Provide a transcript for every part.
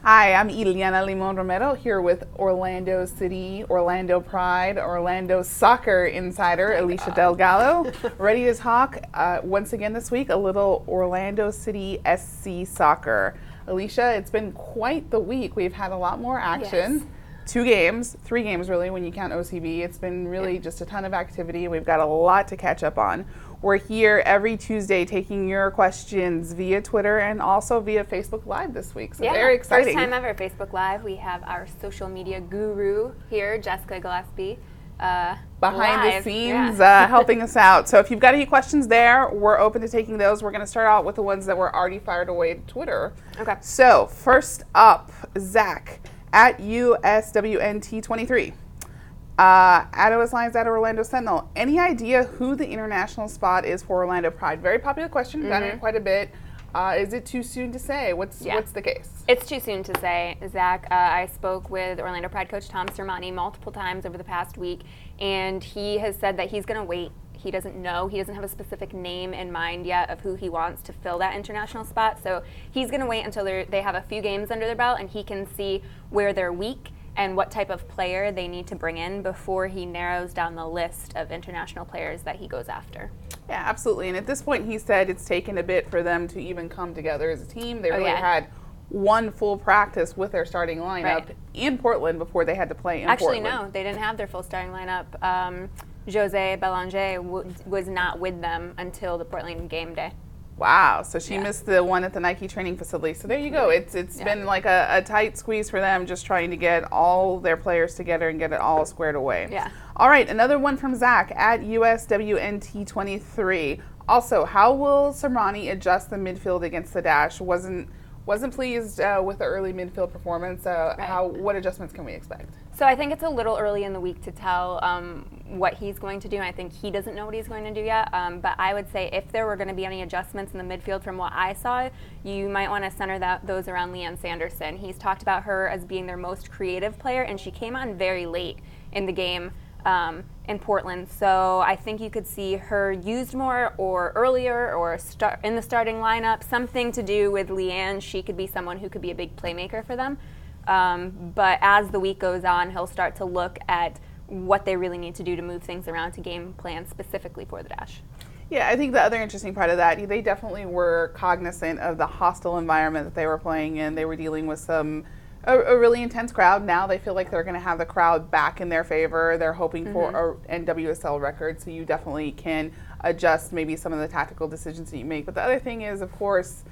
Hi, I'm Ileana Limon Romero here with Orlando City, Orlando Pride, Orlando Soccer Insider, Alicia Delgado, ready to talk once again this week a little Orlando City SC soccer. Alicia, it's been quite the week. We've had a lot more action. Yes. 2 games, 3 games really when you count OCB. It's been really just a ton of activity. We've got a lot to catch up on. We're here every Tuesday taking your questions via Twitter and also via Facebook Live this week. So very exciting. First time ever Facebook Live. We have our social media guru here, Jessica Gillespie. Behind the scenes, helping us out. So if you've got any questions there, we're open to taking those. We're going to start out with the ones that were already fired away to Twitter. Okay. So first up, Zach at USWNT23. At OS Lions at Orlando Sentinel. Any idea who the international spot is for Orlando Pride? Very popular question. We've gotten it quite a bit. Is it too soon to say? What's the case? It's too soon to say, Zach. I spoke with Orlando Pride coach Tom Sermani multiple times over the past week, and he has said that he's going to wait. He doesn't know. He doesn't have a specific name in mind yet of who he wants to fill that international spot. So he's going to wait until they have a few games under their belt and he can see where they're weak and what type of player they need to bring in before he narrows down the list of international players that he goes after. Yeah, absolutely. And at this point, he said it's taken a bit for them to even come together as a team. They really had one full practice with their starting lineup in Portland before they had to play in Portland. No, they didn't have their full starting lineup. Jose Belanger was not with them until the Portland game day. Wow, so she missed the one at the Nike training facility. So there you go. It's been like a tight squeeze for them, just trying to get all their players together and get it all squared away. Yeah. All right, another one from Zach at USWNT23. Also, how will Sermani adjust the midfield against the Dash? Wasn't pleased with the early midfield performance. What adjustments can we expect? So I think it's a little early in the week to tell what he's going to do, and I think he doesn't know what he's going to do yet. But I would say if there were going to be any adjustments in the midfield from what I saw, you might want to center those around Leanne Sanderson. He's talked about her as being their most creative player, and she came on very late in the game in Portland. So I think you could see her used more or earlier or in the starting lineup, something to do with Leanne. She could be someone who could be a big playmaker for them. But as the week goes on, he'll start to look at what they really need to do to move things around to game plan specifically for the Dash. Yeah, I think the other interesting part of that, they definitely were cognizant of the hostile environment that they were playing in. They were dealing with a really intense crowd. Now they feel like they're going to have the crowd back in their favor. They're hoping for an NWSL record, so you definitely can adjust maybe some of the tactical decisions that you make. But the other thing is, of course,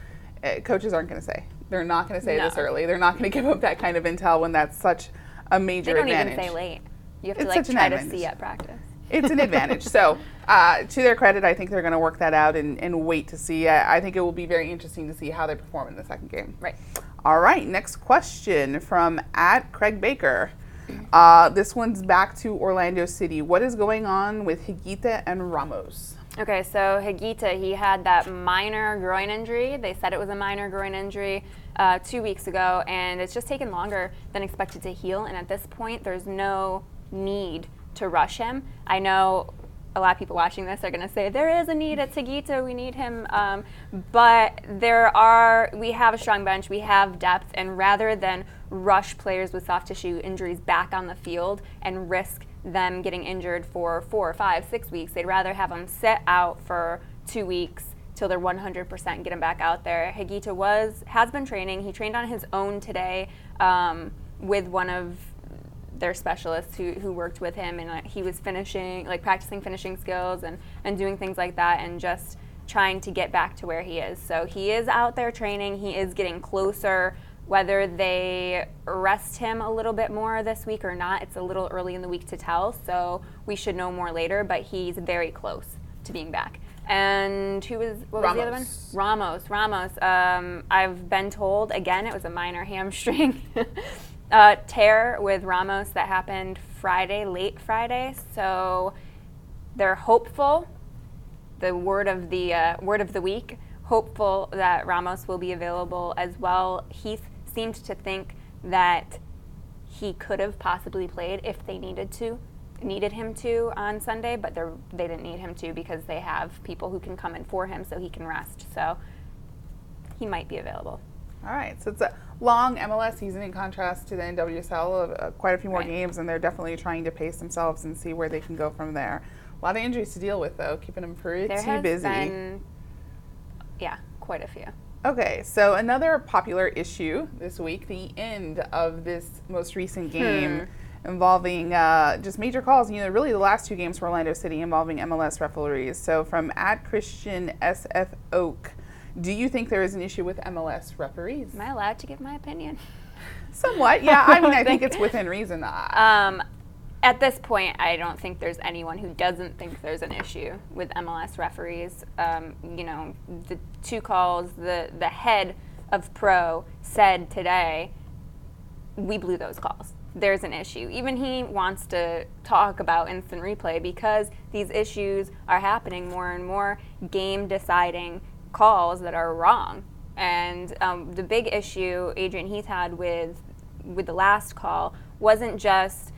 coaches aren't going to say. They're not going to say this early. They're not going to give up that kind of intel when that's such a major advantage. They don't even say late. You have to try to see at practice. It's an advantage. So to their credit, I think they're going to work that out and wait to see. I think it will be very interesting to see how they perform in the second game. Right. All right, next question from @Craig Baker. This one's back to Orlando City. What is going on with Higuita and Ramos? Okay, so Higuita, he had that minor groin injury. They said it was a minor groin injury 2 weeks ago, and it's just taken longer than expected to heal. And at this point, there's no need to rush him. I know a lot of people watching this are going to say, there is a need at Higuita, we need him. But we have a strong bench, we have depth, and rather than rush players with soft tissue injuries back on the field and risk them getting injured for 4, 5, 6 weeks, they'd rather have them sit out for 2 weeks till they're 100% and get them back out there. Higuita has been training. He trained on his own today with one of their specialists who worked with him, and he was practicing finishing skills and doing things like that and just trying to get back to where he is. So he is out there training. He is getting closer. Whether they rest him a little bit more this week or not, it's a little early in the week to tell, so we should know more later, but he's very close to being back. And what was the other one? Ramos. I've been told, again, it was a minor hamstring tear with Ramos that happened late Friday, so they're hopeful, the word of the week, hopeful that Ramos will be available as well. Heath seemed to think that he could have possibly played if they needed him to on Sunday, but they didn't need him to because they have people who can come in for him so he can rest. So he might be available. All right, so it's a long MLS season in contrast to the NWSL, quite a few more games, and they're definitely trying to pace themselves and see where they can go from there. A lot of injuries to deal with, though, keeping them pretty busy. There has been, quite a few. Okay, so another popular issue this week, the end of this most recent game involving just major calls. Really the last two games for Orlando City involving MLS referees. So from @ChristianSFOak, do you think there is an issue with MLS referees? Am I allowed to give my opinion? Somewhat, yeah. I think it's within reason. At this point, I don't think there's anyone who doesn't think there's an issue with MLS referees. The two calls, the head of Pro said today, we blew those calls. There's an issue. Even he wants to talk about instant replay because these issues are happening more and more, game-deciding calls that are wrong. And the big issue Adrian Heath had with the last call wasn't just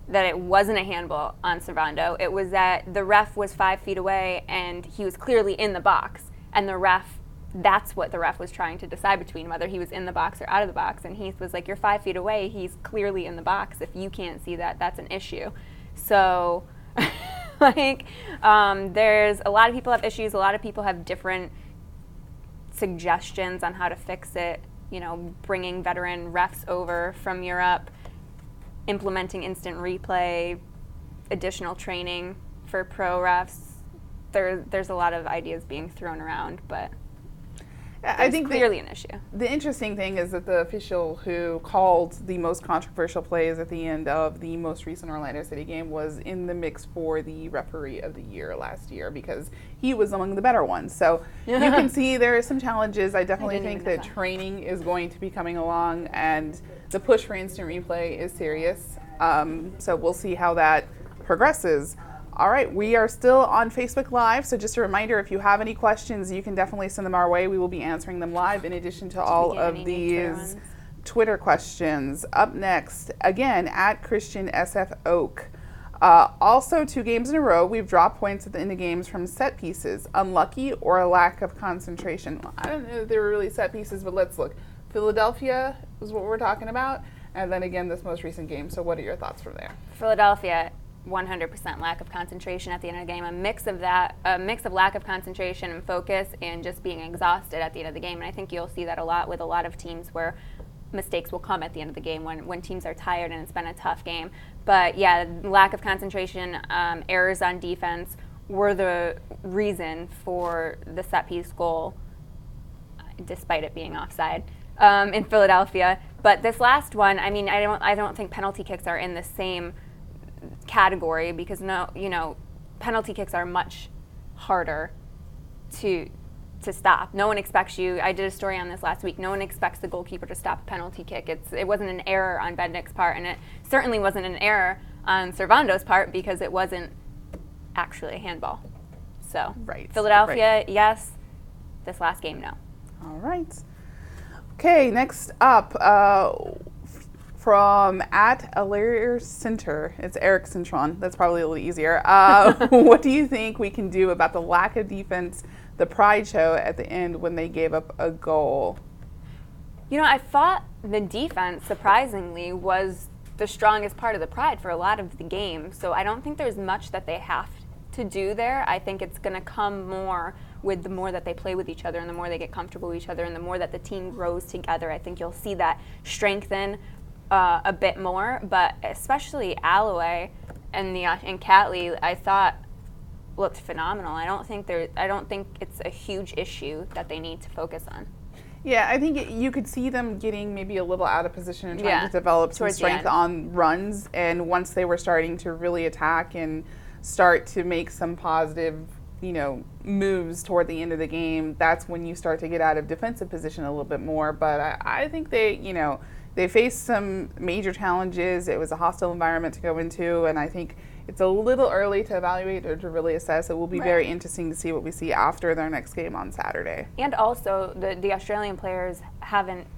that it wasn't a handball on Servando. It was that the ref was 5 feet away and he was clearly in the box. And that's what the ref was trying to decide between, whether he was in the box or out of the box. And Heath was like, you're 5 feet away. He's clearly in the box. If you can't see that, that's an issue. So, there's a lot of people have issues. A lot of people have different suggestions on how to fix it. Bringing veteran refs over from Europe, implementing instant replay, additional training for pro refs. There's a lot of ideas being thrown around, but I think clearly an issue. The interesting thing is that the official who called the most controversial plays at the end of the most recent Orlando City game was in the mix for the referee of the year last year because he was among the better ones. So you can see there are some challenges. I definitely think that training is going to be coming along, and the push for instant replay is serious. So we'll see how that progresses. All right, we are still on Facebook Live, so just a reminder, if you have any questions, you can definitely send them our way. We will be answering them live in addition to all of these Twitter questions. Up next, again, @ChristianSFOak. Also, 2 games in a row, we've dropped points at the end of games from set pieces. Unlucky or a lack of concentration? I don't know if they were really set pieces, but let's look. Philadelphia is what we're talking about, and then again, this most recent game. So what are your thoughts from there? Philadelphia, 100% lack of concentration at the end of the game. A mix of lack of concentration and focus and just being exhausted at the end of the game. And I think you'll see that a lot with a lot of teams where mistakes will come at the end of the game when teams are tired and it's been a tough game. But yeah, lack of concentration, errors on defense were the reason for the set piece goal, despite it being offside in Philadelphia. But this last one, I don't think penalty kicks are in the same category because penalty kicks are much harder to stop. No one expects you. I did a story on this last week. No one expects the goalkeeper to stop a penalty kick. It wasn't an error on Bednick's part, and it certainly wasn't an error on Servando's part because it wasn't actually a handball. So Philadelphia, yes. This last game, no. All right. Okay, next up, from @Alair Center, it's Eric Cintron. That's probably a little easier. What do you think we can do about the lack of defense, the pride show at the end when they gave up a goal? I thought the defense, surprisingly, was the strongest part of the pride for a lot of the game. So I don't think there's much that they have to do there. I think it's going to come more with the more that they play with each other and the more they get comfortable with each other and the more that the team grows together. I think you'll see that strengthen a bit more, but especially Alloway and Catley, I thought looked phenomenal. I don't think it's a huge issue that they need to focus on. Yeah, I think you could see them getting maybe a little out of position and trying to develop some strength on runs, and once they were starting to really attack and start to make some positive moves toward the end of the game, that's when you start to get out of defensive position a little bit more. But I think they faced some major challenges. It was a hostile environment to go into, and I think it's a little early to evaluate or to really assess. It will be very interesting to see what we see after their next game on Saturday. And also, the Australian players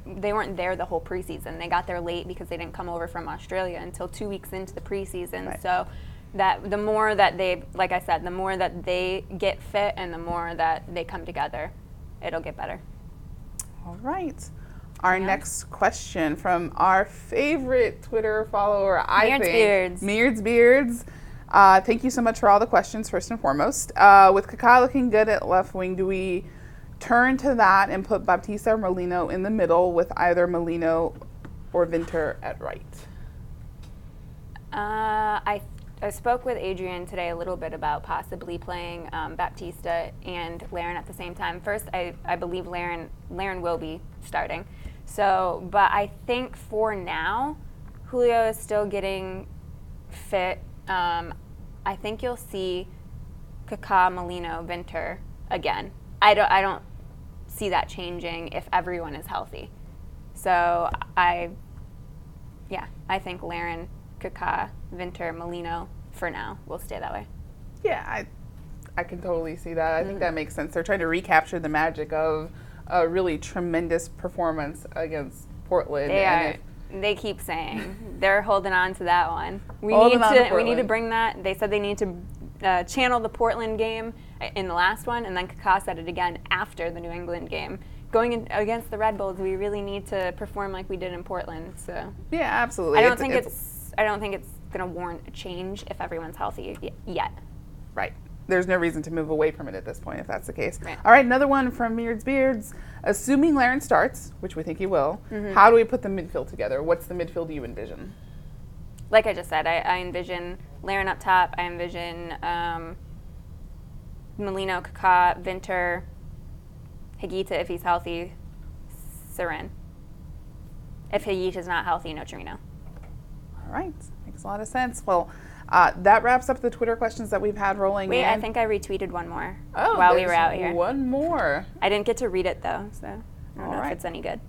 they weren't there the whole preseason. They got there late because they didn't come over from Australia until 2 weeks into the preseason. So that the more that the more that they get fit and the more that they come together, it'll get better. All right. Our next question from our favorite Twitter follower, Meards Beards. Thank you so much for all the questions, first and foremost. With Kaká looking good at left wing, do we turn to that and put Baptista or Molino in the middle with either Molino or Winter at right? I spoke with Adrian today a little bit about possibly playing Baptista and Larin at the same time. First, I believe Larin will be starting. So, but I think for now, Julio is still getting fit. I think you'll see Kaká, Molino, Winter again. I don't see that changing if everyone is healthy. So I think Larin, Kaká, Winter, Molino for now will stay that way. Yeah, I can totally see that. I think that makes sense. They're trying to recapture the magic of a really tremendous performance against Portland. They keep saying they're holding on to that one. We need to bring that. They said they need to channel the Portland game in the last one, and then Kaká said it again after the New England game. Going in against the Red Bulls, we really need to perform like we did in Portland. So yeah, absolutely. I don't think it's going to warrant a change if everyone's healthy yet. Right. There's no reason to move away from it at this point if that's the case. Right. All right, another one from Meards Beards. Assuming Larin starts, which we think he will, how do we put the midfield together? What's the midfield you envision? Like I just said, I envision Larin up top. I envision Molino, Kaká, Winter, Higuita if he's healthy, Serin. If Higuita's not healthy, no Torino. All right, makes a lot of sense. Well, that wraps up the Twitter questions that we've had rolling in. Wait, I think I retweeted one more while we were out here. One more. I didn't get to read it, though, so I don't know if it's any good.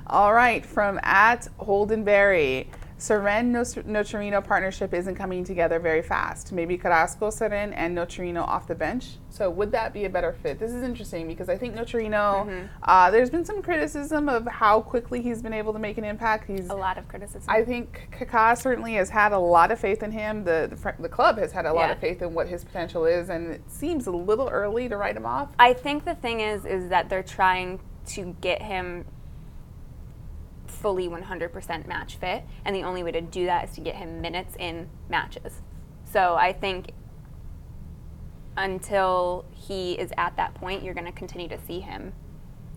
All right, from @Holdenberry. Seren Nocerino partnership isn't coming together very fast. Maybe Carrasco, Seren, and Nocerino off the bench. So would that be a better fit? This is interesting because I think Nocerino, there's been some criticism of how quickly he's been able to make an impact. A lot of criticism. I think Kaká certainly has had a lot of faith in him. The club has had a lot of faith in what his potential is, and it seems a little early to write him off. I think the thing is that they're trying to get him fully 100% match fit, and the only way to do that is to get him minutes in matches. So I think until he is at that point, you're going to continue to see him.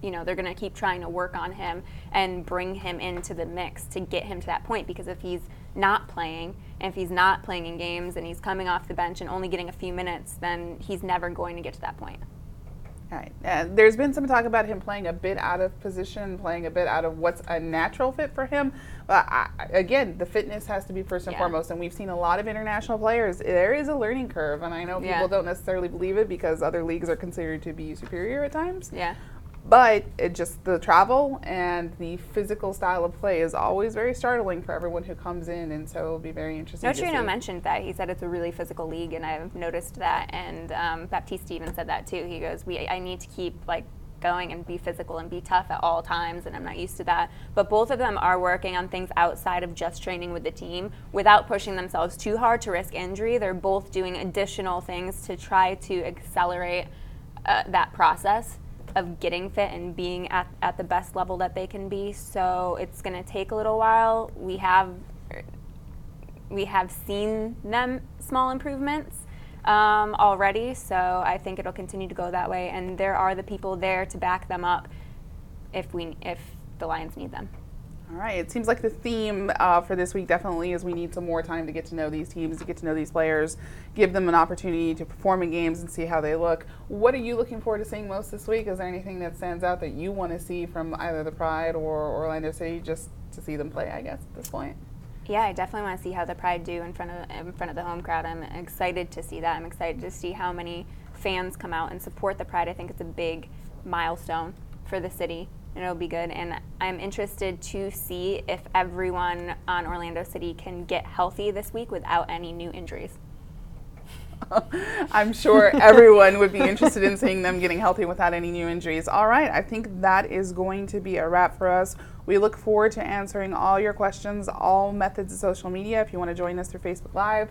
You know, they're going to keep trying to work on him and bring him into the mix to get him to that point, because if he's not playing, and if he's not playing in games and he's coming off the bench and only getting a few minutes, then he's never going to get to that point. All right. There's been some talk about him playing a bit out of position, playing a bit out of what's a natural fit for him. But again, the fitness has to be first and foremost, and we've seen a lot of international players. There is a learning curve, and I know people don't necessarily believe it because other leagues are considered to be superior at times. Yeah. But the travel and the physical style of play is always very startling for everyone who comes in, and so it'll be very interesting to see. Nocerino mentioned that. He said it's a really physical league, and I've noticed that. And Baptiste even said that too. He goes, I need to keep going and be physical and be tough at all times, and I'm not used to that. But both of them are working on things outside of just training with the team without pushing themselves too hard to risk injury. They're both doing additional things to try to accelerate that process of getting fit and being at the best level that they can be. So it's going to take a little while. We have seen them small improvements already, so I think it'll continue to go that way. And there are the people there to back them up if the Lions need them. All right. It seems like the theme for this week definitely is we need some more time to get to know these teams, to get to know these players, give them an opportunity to perform in games and see how they look. What are you looking forward to seeing most this week? Is there anything that stands out that you want to see from either the Pride or Orlando City, just to see them play, I guess, at this point? Yeah, I definitely want to see how the Pride do in front of the home crowd. I'm excited to see that. I'm excited to see how many fans come out and support the Pride. I think it's a big milestone for the city, and it'll be good. And I'm interested to see if everyone on Orlando City can get healthy this week without any new injuries. I'm sure everyone would be interested in seeing them getting healthy without any new injuries. All right, I think that is going to be a wrap for us. We look forward to answering all your questions, all methods of social media. If you want to join us through Facebook Live,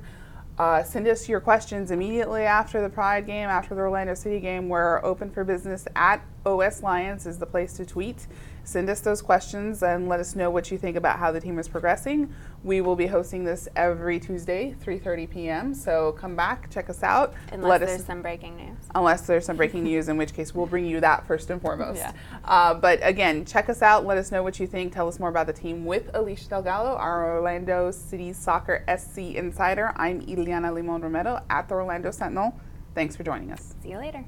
send us your questions immediately after the Pride game, after the Orlando City game. We're open for business at OS Lions is the place to tweet. Send us those questions and let us know what you think about how the team is progressing. We will be hosting this every Tuesday, 3:30 p.m. So come back, check us out. Unless there's some breaking news. Unless there's some breaking news, in which case we'll bring you that first and foremost. Yeah. But again, check us out. Let us know what you think. Tell us more about the team with Alicia Delgado, our Orlando City Soccer SC insider. I'm Ileana Limon Romero at the Orlando Sentinel. Thanks for joining us. See you later.